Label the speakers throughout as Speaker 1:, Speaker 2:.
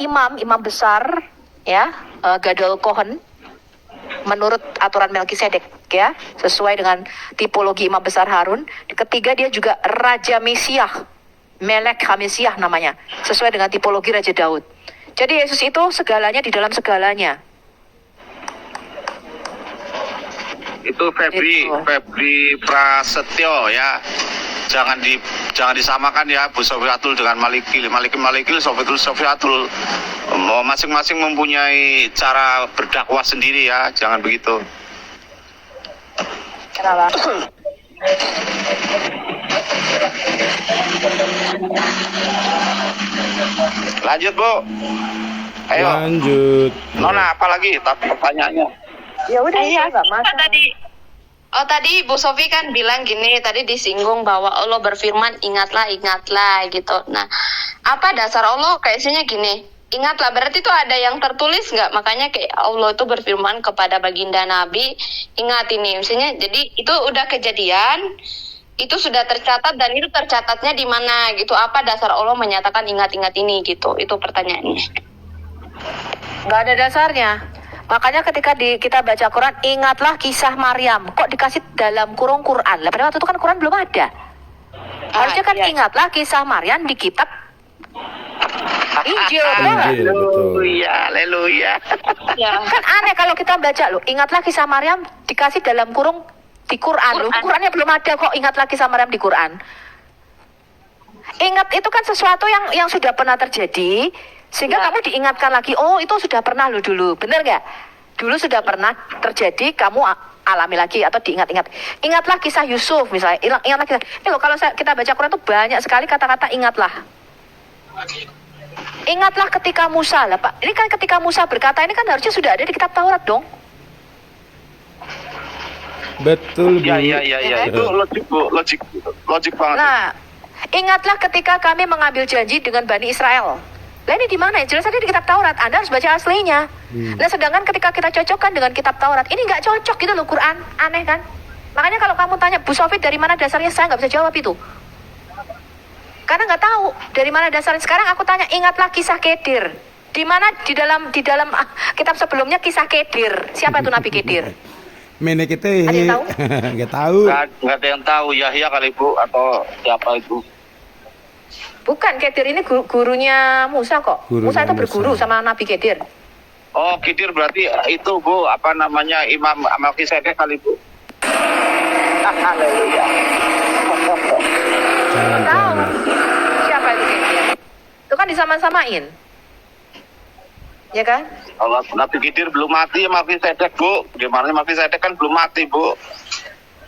Speaker 1: imam besar ya, Gadol Kohen, menurut aturan Melkisedek ya, sesuai dengan tipologi imam besar Harun. Ketiga, dia juga Raja Mesiah, Melek HaMesiah namanya, sesuai dengan tipologi Raja Daud. Jadi Yesus itu segalanya di dalam segalanya.
Speaker 2: Itu Febri Prasetyo ya. Jangan disamakan ya Bu Sofiatul dengan Malikil. Sofiatul masing-masing mempunyai cara berdakwah sendiri ya. Jangan begitu.
Speaker 1: Kenapa?
Speaker 2: Lanjut Bu. Ayo.
Speaker 3: Lanjut.
Speaker 2: Nona apalagi pertanyaannya?
Speaker 1: Ya udah, nggak masalah.
Speaker 4: Tadi Bu Sofi kan bilang gini, tadi disinggung bahwa Allah berfirman ingatlah gitu. Nah, apa dasar Allah kayaknya gini, ingatlah berarti itu ada yang tertulis nggak? Makanya kayak Allah itu berfirman kepada baginda Nabi, ingat ini, misalnya jadi itu udah kejadian, itu sudah tercatat dan itu tercatatnya di mana gitu? Apa dasar Allah menyatakan ingat-ingat ini gitu? Itu pertanyaannya.
Speaker 1: Nggak ada dasarnya. Makanya ketika kita baca Quran, ingatlah kisah Maryam. Kok dikasih dalam kurung Quran? Lah pada waktu itu kan Quran belum ada. Harusnya kan ingatlah kisah Maryam di kitab Injil.
Speaker 2: Haleluya.
Speaker 4: Ya.
Speaker 1: Kan aneh kalau kita baca loh, ingatlah kisah Maryam dikasih dalam kurung di Quran. Loh, Qurannya belum ada kok ingatlah kisah Maryam di Quran. Ingat itu kan sesuatu yang sudah pernah terjadi, sehingga kamu diingatkan lagi, oh itu sudah pernah lo dulu, bener nggak? Dulu sudah pernah terjadi, kamu alami lagi atau diingat-ingat. Ingatlah kisah Yusuf misalnya, ingatlah kisah. Ini loh kalau kita baca Quran tuh banyak sekali kata-kata ingatlah. Ingatlah ketika Musa lah Pak. Ini kan ketika Musa berkata ini kan harusnya sudah ada di kitab Taurat dong.
Speaker 3: Betul Bu.
Speaker 2: Ya. Itu logik banget.
Speaker 1: Nah, ingatlah ketika kami mengambil janji dengan Bani Israel. Lah ini di mana? Jelas ada di kitab Taurat. Anda harus baca aslinya. Nah, sedangkan ketika kita cocokkan dengan kitab Taurat, ini nggak cocok gitu loh Quran. Aneh kan? Makanya kalau kamu tanya Bu Sofi dari mana dasarnya, saya nggak bisa jawab itu. Karena nggak tahu dari mana dasarnya. Sekarang aku tanya, ingatlah kisah Kedir. Di mana di dalam kitab sebelumnya kisah Kedir. Siapa itu Nabi Kedir?
Speaker 3: Menek kita
Speaker 1: Ada yang tahu?
Speaker 3: nggak tahu.
Speaker 2: Nggak ada yang tahu, Yahya kali Bu atau siapa itu?
Speaker 1: Bukan, Kedir ini gurunya Musa kok.
Speaker 3: Gurunya
Speaker 1: Musa itu berguru
Speaker 3: Musa.
Speaker 1: sama Nabi Kedir.
Speaker 2: Oh, Khidir berarti itu Bu, apa namanya, Imam Melkisedek kali Bu. Haleluya.
Speaker 1: Tahu siapa itu Kedir? Itu kan disama-samain. Ya kan?
Speaker 2: Kalau Nabi Khidir belum mati, Melkisedek Bu. Gimana Melkisedek kan belum mati Bu.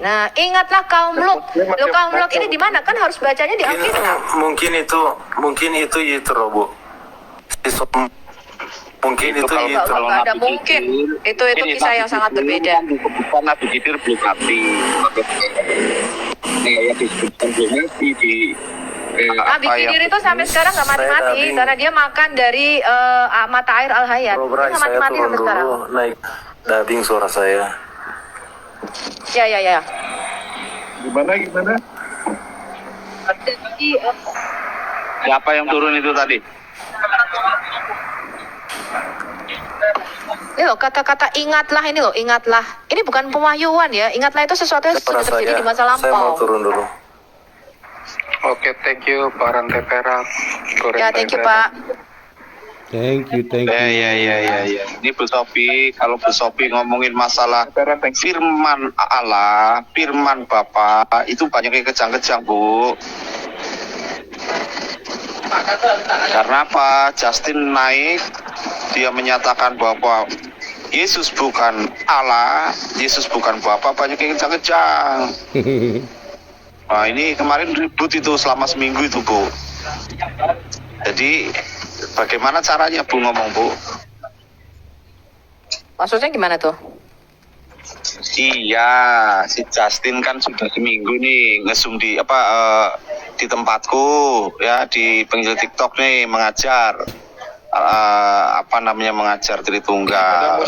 Speaker 1: Nah, ingatlah kaum Lut. Lo kaum Lut ini di mana? Kan harus bacanya di Alkitab.
Speaker 5: Mungkin itu Yitro Bu. Mungkin itu
Speaker 2: kalau-
Speaker 5: Yitro.
Speaker 2: kalau
Speaker 1: Nggak ada
Speaker 2: Nabi
Speaker 1: mungkin.
Speaker 2: Khidir,
Speaker 1: Itu
Speaker 2: ini
Speaker 1: kisah
Speaker 2: Nabi
Speaker 1: yang sangat
Speaker 2: Khidir
Speaker 1: berbeda.
Speaker 2: kan disebutkan Nabi Khidir belum mati. Nah, yang disebutkan belum mati di
Speaker 1: Nabi Khidir itu sampai sekarang nggak mati-mati
Speaker 5: Saya
Speaker 1: karena dia makan dari mata air Al-Hayat. Dia
Speaker 5: Bro Bray,
Speaker 1: nggak
Speaker 5: saya
Speaker 1: mati-mati
Speaker 5: turun
Speaker 1: sampai sekarang.
Speaker 5: dulu naik dubbing suara saya.
Speaker 1: Ya.
Speaker 2: Gimana? Siapa yang turun itu tadi?
Speaker 1: Ini loh kata-kata ingatlah ini loh, ingatlah. Ini bukan pemahyuan ya. Ingatlah itu sesuatu yang sudah
Speaker 5: Suara
Speaker 1: terjadi di masa
Speaker 5: saya mau
Speaker 1: lampau.
Speaker 5: turun dulu.
Speaker 6: Oke, thank you Pak Rantai Perak.
Speaker 1: Ya, thank you Pak.
Speaker 3: Thank you.
Speaker 2: Ya. Ini Bu Sofi, kalau Bu Sofi ngomongin masalah firman Allah, firman Bapa, itu banyak yang kejang-kejang Bu. Karena apa? Justin naik, dia menyatakan bahwa Yesus bukan Allah, Yesus bukan Bapa, banyak yang kejang-kejang. Nah, ini kemarin ribut itu selama seminggu itu Bu. Jadi bagaimana caranya Bu ngomong Bu?
Speaker 1: Maksudnya gimana tuh?
Speaker 2: Iya, si Justin kan sudah seminggu nih ngesum di di tempatku ya, di penginjil TikTok nih mengajar mengajar Tritunggal.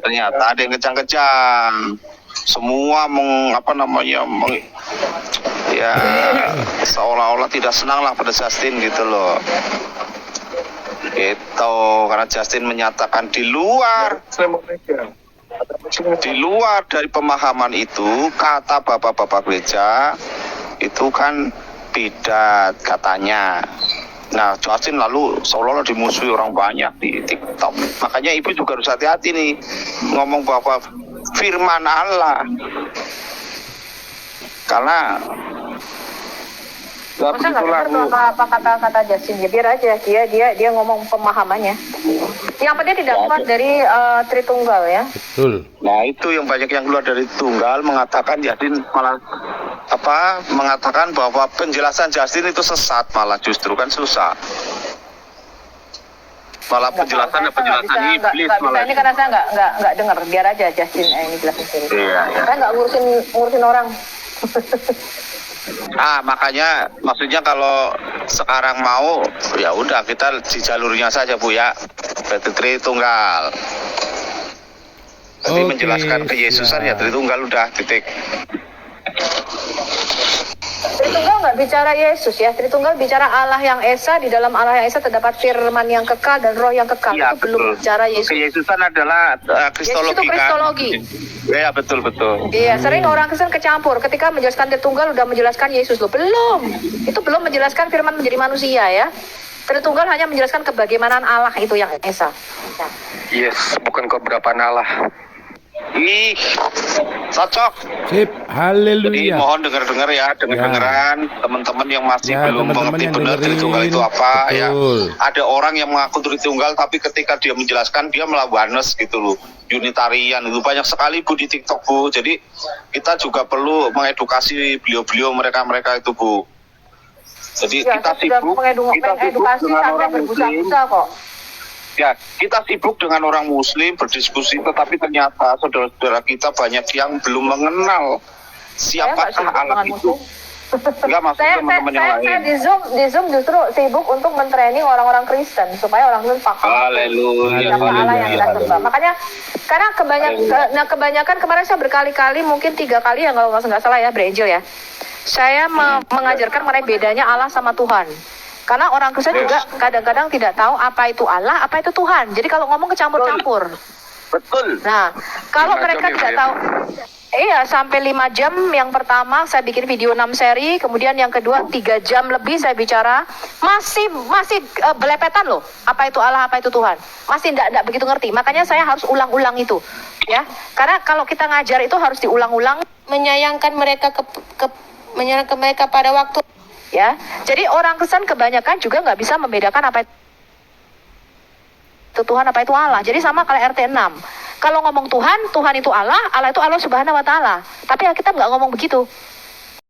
Speaker 2: Ternyata ada yang kejang-kejang. Semua seolah-olah tidak senang lah pada Justin gitu loh. Itu karena Justin menyatakan di luar dari pemahaman itu, kata bapak-bapak gereja itu kan bidat katanya. Nah, Justin lalu seolah-olah dimusuhi orang banyak di TikTok. Makanya ibu juga harus hati-hati nih ngomong bahwa firman Allah. Karena
Speaker 1: Masa nggak dengar apa kata Justin? Ya biar aja dia ngomong pemahamannya. Yang penting tidak keluar dari Tritunggal ya.
Speaker 3: Betul.
Speaker 2: nah itu yang banyak yang keluar dari tunggal mengatakan Justin malah mengatakan bahwa penjelasan Justin itu sesat, malah justru kan susah. Malah penjelasan iblis malah.
Speaker 1: Ini karena saya nggak dengar. Biar aja Justin ini jelasin sendiri.
Speaker 2: Iya.
Speaker 1: Saya nggak ngurusin orang.
Speaker 2: Makanya maksudnya kalau sekarang mau ya udah kita di jalurnya saja Bu ya. Berarti Tritunggal. Jadi
Speaker 3: Oke,
Speaker 2: menjelaskan keyesusan ya
Speaker 3: siap.
Speaker 2: Tritunggal udah titik.
Speaker 1: Tritunggal nggak bicara Yesus ya. Tritunggal bicara Allah yang Esa. Di dalam Allah yang Esa terdapat firman yang kekal dan roh yang kekal.
Speaker 2: Iya,
Speaker 1: Itu belum bicara Yesus.
Speaker 2: Keyesusan adalah kristologi
Speaker 1: Yesus itu kristologi.
Speaker 2: kan. Iya betul.
Speaker 1: Iya, sering orang Kristen kecampur. Ketika menjelaskan Tritunggal udah menjelaskan Yesus loh. Belum. Itu belum menjelaskan firman menjadi manusia ya. Tritunggal hanya menjelaskan kebagaimanaan Allah itu yang Esa. Ya.
Speaker 6: Yes, bukan keberapaan Allah.
Speaker 2: Ih, cocok.
Speaker 3: Sip,
Speaker 2: Jadi
Speaker 3: haleluya.
Speaker 2: mohon dengar-dengar ya, dengar-dengaran teman-teman yang masih
Speaker 3: Ya,
Speaker 2: belum
Speaker 3: teman-teman
Speaker 2: mengerti
Speaker 3: yang
Speaker 2: benar
Speaker 3: dengerin.
Speaker 2: Tritunggal itu apa ya.
Speaker 3: Betul.
Speaker 2: Ada orang yang mengaku Tritunggal tapi ketika dia menjelaskan dia malah oneness gitu loh. Unitarian itu banyak sekali Bu di TikTok Bu. Jadi kita juga perlu mengedukasi beliau-beliau mereka itu Bu. Jadi
Speaker 1: Ya,
Speaker 2: kita
Speaker 1: saya sudah
Speaker 2: sibuk
Speaker 1: mengedukasi
Speaker 2: dengan
Speaker 1: sampai
Speaker 2: orang Muslim.
Speaker 1: berbusa-busa kok.
Speaker 2: Ya, kita sibuk dengan orang Muslim berdiskusi, tetapi ternyata saudara-saudara kita banyak yang belum mengenal
Speaker 1: Saya nggak
Speaker 2: siapakah
Speaker 1: sibuk
Speaker 2: Allah
Speaker 1: dengan
Speaker 2: itu.
Speaker 1: Muslim.
Speaker 2: Enggak maksudnya teman-teman yang
Speaker 1: Saya
Speaker 2: lain.
Speaker 1: di Zoom justru sibuk untuk mentraining orang-orang Kristen supaya orang Kristen paham
Speaker 2: Haleluya.
Speaker 1: siapa Allah yang kita sembah. Makanya karena kebanyakan kemarin saya berkali-kali, mungkin 3 kali ya kalau nggak salah ya, Brangel ya. Saya mengajarkan mengenai bedanya Allah sama Tuhan. Karena orang Kristen juga kadang-kadang tidak tahu apa itu Allah, apa itu Tuhan. Jadi kalau ngomong kecampur-campur.
Speaker 2: Betul.
Speaker 1: Nah, kalau
Speaker 6: 5
Speaker 1: mereka
Speaker 6: jam ya,
Speaker 1: tidak
Speaker 6: Bu, ya?
Speaker 1: tahu, iya sampai 5 jam. Yang pertama saya bikin video 6 seri, kemudian yang kedua 3 jam lebih saya bicara, masih belepetan loh. Apa itu Allah, apa itu Tuhan? Masih tidak begitu ngerti. Makanya saya harus ulang-ulang itu, ya. Karena kalau kita ngajar itu harus diulang-ulang, menyayangkan mereka menyayangkan mereka pada waktu, ya. Jadi orang Kristen kebanyakan juga nggak bisa membedakan apa itu Tuhan, apa itu Allah. Jadi sama kayak RT 6. Kalau ngomong Tuhan itu Allah, Allah itu Allah Subhanahu wa taala. Tapi Alkitab nggak ngomong begitu.